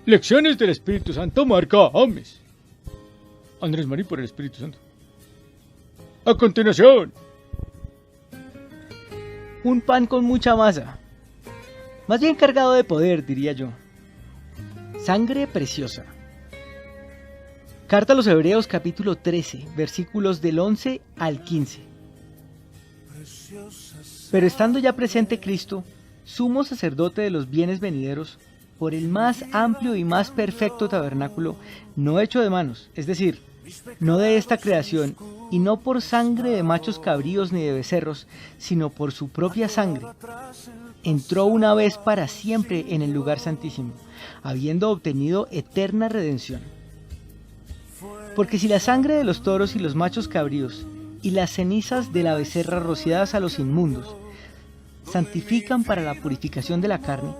Lecciones del Espíritu Santo marca Ames. Andrés Marín por el Espíritu Santo. A continuación, un pan con mucha masa, más bien cargado de poder, diría yo. Sangre preciosa. Carta a los Hebreos capítulo 13, versículos del 11 al 15. Pero estando ya presente Cristo, sumo sacerdote de los bienes venideros, por el más amplio y más perfecto tabernáculo, no hecho de manos, es decir, no de esta creación, y no por sangre de machos cabríos ni de becerros, sino por su propia sangre, entró una vez para siempre en el lugar santísimo, habiendo obtenido eterna redención. Porque si la sangre de los toros y los machos cabríos, y las cenizas de la becerra rociadas a los inmundos, santifican para la purificación de la carne,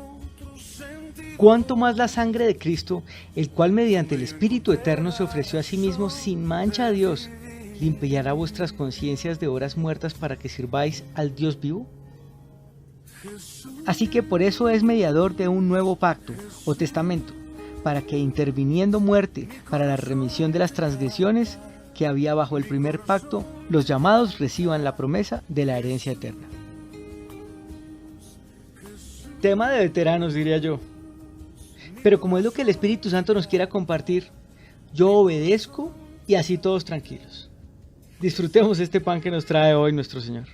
cuánto más la sangre de Cristo, el cual mediante el Espíritu Eterno se ofreció a sí mismo sin mancha a Dios, limpiará vuestras conciencias de obras muertas para que sirváis al Dios vivo. Así que por eso es mediador de un nuevo pacto o testamento, para que interviniendo muerte para la remisión de las transgresiones que había bajo el primer pacto, los llamados reciban la promesa de la herencia eterna. Tema de veteranos, diría yo. Pero como es lo que el Espíritu Santo nos quiera compartir, yo obedezco y así todos tranquilos. Disfrutemos este pan que nos trae hoy nuestro Señor.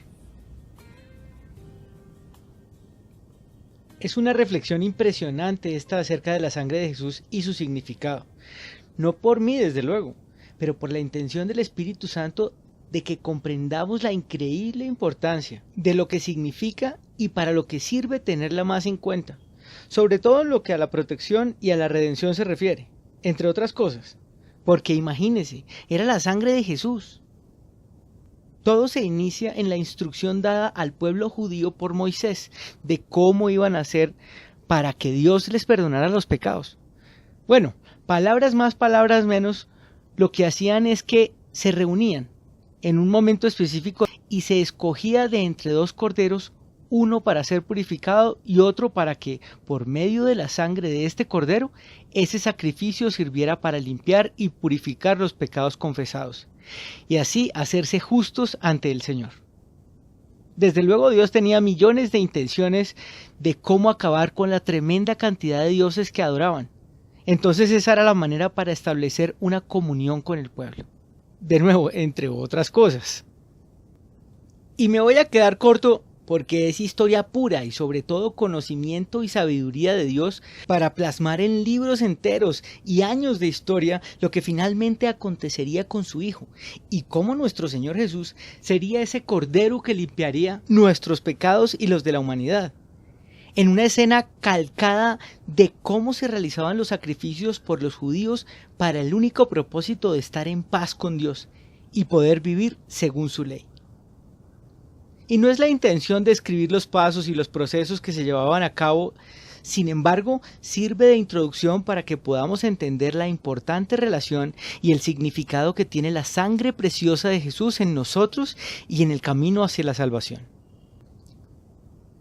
Es una reflexión impresionante esta acerca de la sangre de Jesús y su significado. No por mí, desde luego, pero por la intención del Espíritu Santo de que comprendamos la increíble importancia de lo que significa y para lo que sirve tenerla más en cuenta. Sobre todo en lo que a la protección y a la redención se refiere, entre otras cosas, porque imagínese, era la sangre de Jesús. Todo se inicia en la instrucción dada al pueblo judío por Moisés de cómo iban a hacer para que Dios les perdonara los pecados. Bueno, palabras más, palabras menos, lo que hacían es que se reunían en un momento específico y se escogía de entre dos corderos, uno para ser purificado y otro para que, por medio de la sangre de este cordero, ese sacrificio sirviera para limpiar y purificar los pecados confesados, y así hacerse justos ante el Señor. Desde luego Dios tenía millones de intenciones de cómo acabar con la tremenda cantidad de dioses que adoraban. Entonces esa era la manera para establecer una comunión con el pueblo. De nuevo, entre otras cosas. Y me voy a quedar corto porque es historia pura y sobre todo conocimiento y sabiduría de Dios para plasmar en libros enteros y años de historia lo que finalmente acontecería con su Hijo y cómo nuestro Señor Jesús sería ese cordero que limpiaría nuestros pecados y los de la humanidad. En una escena calcada de cómo se realizaban los sacrificios por los judíos para el único propósito de estar en paz con Dios y poder vivir según su ley. Y no es la intención de escribir los pasos y los procesos que se llevaban a cabo, sin embargo, sirve de introducción para que podamos entender la importante relación y el significado que tiene la sangre preciosa de Jesús en nosotros y en el camino hacia la salvación.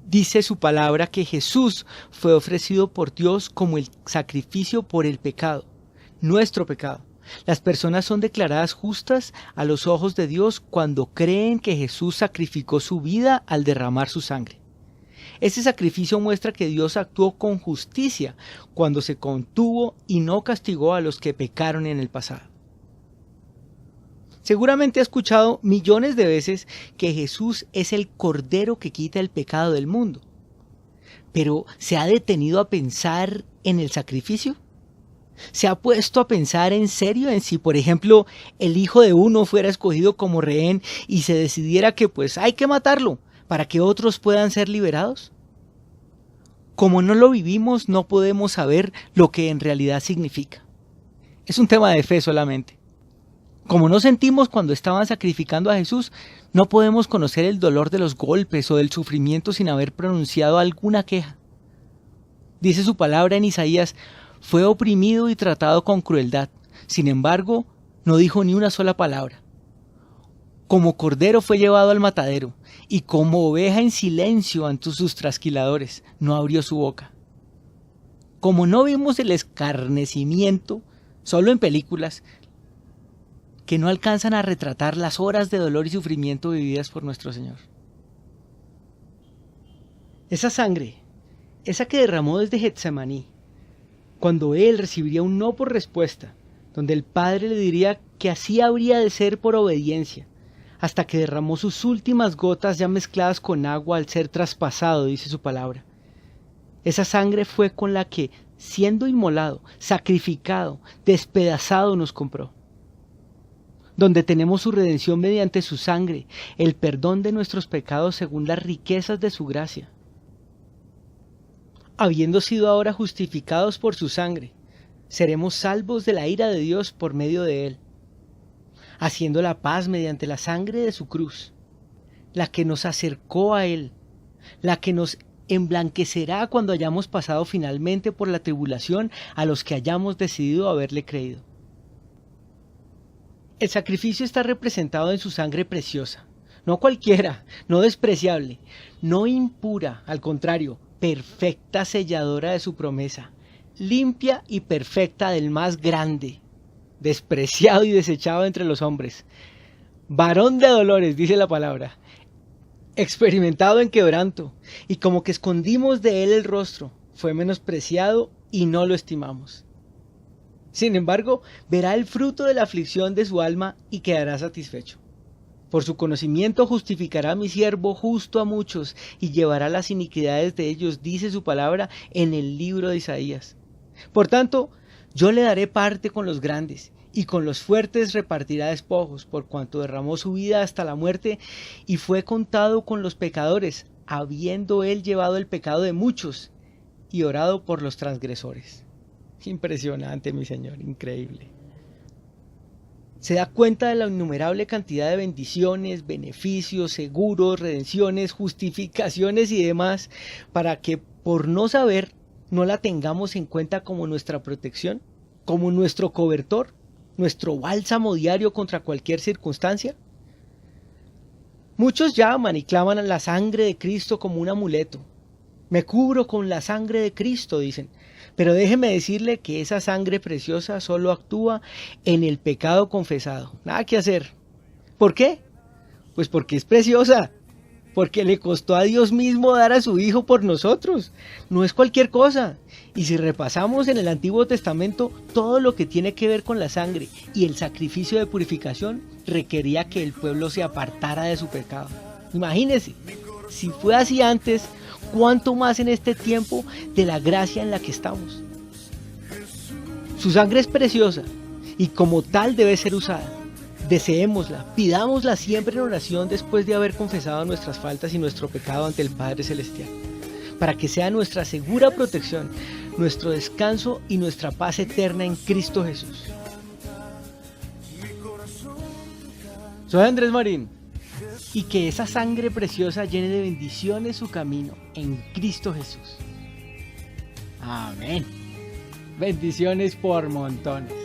Dice su palabra que Jesús fue ofrecido por Dios como el sacrificio por el pecado, nuestro pecado. Las personas son declaradas justas a los ojos de Dios cuando creen que Jesús sacrificó su vida al derramar su sangre. Ese sacrificio muestra que Dios actuó con justicia cuando se contuvo y no castigó a los que pecaron en el pasado. Seguramente ha escuchado millones de veces que Jesús es el Cordero que quita el pecado del mundo. Pero ¿se ha detenido a pensar en el sacrificio? ¿Se ha puesto a pensar en serio en si, por ejemplo, el hijo de uno fuera escogido como rehén y se decidiera que pues hay que matarlo para que otros puedan ser liberados? Como no lo vivimos, no podemos saber lo que en realidad significa. Es un tema de fe solamente. Como no sentimos cuando estaban sacrificando a Jesús, no podemos conocer el dolor de los golpes o del sufrimiento sin haber pronunciado alguna queja. Dice su palabra en Isaías: fue oprimido y tratado con crueldad, sin embargo, no dijo ni una sola palabra. Como cordero fue llevado al matadero, y como oveja en silencio ante sus trasquiladores, no abrió su boca. Como no vimos el escarnecimiento solo en películas que no alcanzan a retratar las horas de dolor y sufrimiento vividas por nuestro Señor. Esa sangre, esa que derramó desde Getsemaní, cuando Él recibiría un no por respuesta, donde el Padre le diría que así habría de ser por obediencia, hasta que derramó sus últimas gotas ya mezcladas con agua al ser traspasado, dice su palabra. Esa sangre fue con la que, siendo inmolado, sacrificado, despedazado, nos compró. Donde tenemos su redención mediante su sangre, el perdón de nuestros pecados según las riquezas de su gracia. Habiendo sido ahora justificados por su sangre, seremos salvos de la ira de Dios por medio de él, haciendo la paz mediante la sangre de su cruz, la que nos acercó a él, la que nos emblanquecerá cuando hayamos pasado finalmente por la tribulación a los que hayamos decidido haberle creído. El sacrificio está representado en su sangre preciosa, no cualquiera, no despreciable, no impura, al contrario, perfecta selladora de su promesa, limpia y perfecta del más grande, despreciado y desechado entre los hombres, varón de dolores, dice la palabra, experimentado en quebranto, y como que escondimos de él el rostro, fue menospreciado y no lo estimamos. Sin embargo, verá el fruto de la aflicción de su alma y quedará satisfecho. Por su conocimiento justificará a mi siervo justo a muchos y llevará las iniquidades de ellos, dice su palabra en el libro de Isaías. Por tanto, yo le daré parte con los grandes, y con los fuertes repartirá despojos, por cuanto derramó su vida hasta la muerte, y fue contado con los pecadores, habiendo él llevado el pecado de muchos, y orado por los transgresores. Impresionante, mi Señor, increíble. Se da cuenta de la innumerable cantidad de bendiciones, beneficios, seguros, redenciones, justificaciones y demás, para que por no saber no la tengamos en cuenta como nuestra protección, como nuestro cobertor, nuestro bálsamo diario contra cualquier circunstancia. Muchos llaman y claman a la sangre de Cristo como un amuleto. Me cubro con la sangre de Cristo, dicen. Pero déjeme decirle que esa sangre preciosa solo actúa en el pecado confesado. Nada que hacer. ¿Por qué? Pues porque es preciosa. Porque le costó a Dios mismo dar a su Hijo por nosotros. No es cualquier cosa. Y si repasamos en el Antiguo Testamento, todo lo que tiene que ver con la sangre y el sacrificio de purificación requería que el pueblo se apartara de su pecado. Imagínense, si fue así antes, ¿cuánto más en este tiempo de la gracia en la que estamos? Su sangre es preciosa y como tal debe ser usada. Deseémosla, pidámosla siempre en oración después de haber confesado nuestras faltas y nuestro pecado ante el Padre Celestial, para que sea nuestra segura protección, nuestro descanso y nuestra paz eterna en Cristo Jesús. Soy Andrés Marín, y que esa sangre preciosa llene de bendiciones su camino en Cristo Jesús. Amén. Bendiciones por montones.